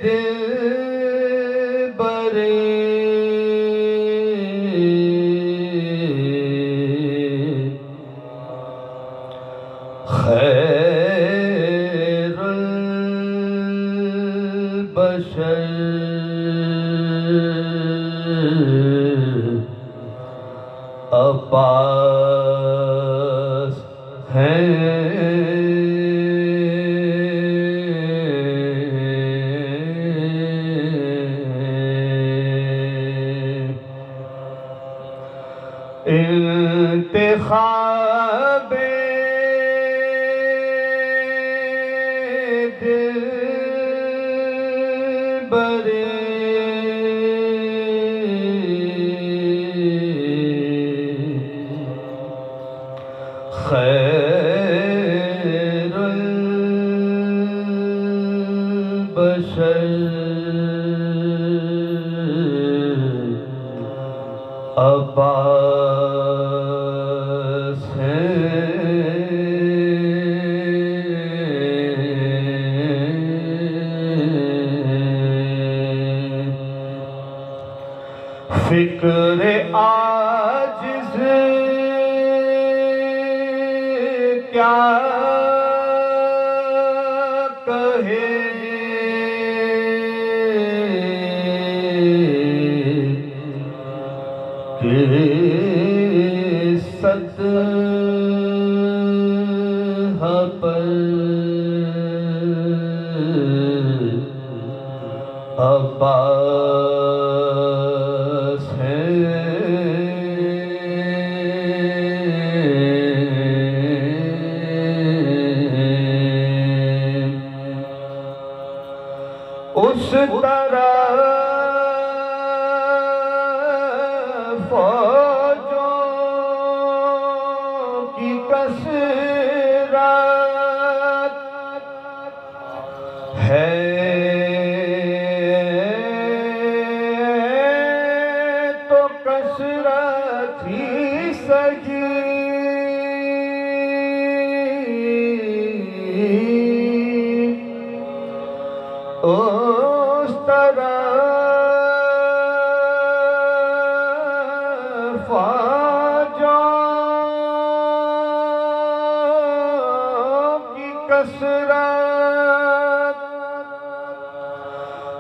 دل برے خیر البشر عباس ہیں انتخاب دل برے خیر البشر عباس فکر عاجز کیا کہے کہ سطح پر عباس اس طرح فوجوں کی کثرت ہے تو کثرت ہی سہی اس طرح فوجوں کی کثرت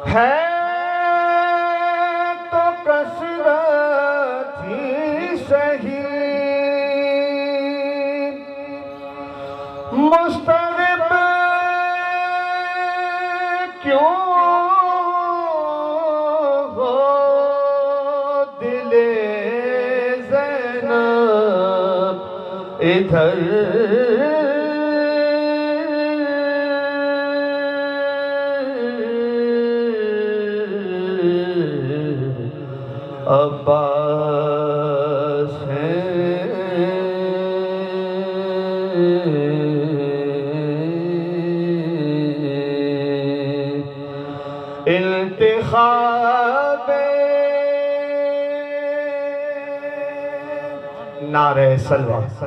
ہے تو کثرت ہی سہی مستغرب کیوں ہو دل زینب ادھر عباس انتخاب نعرہ صلوات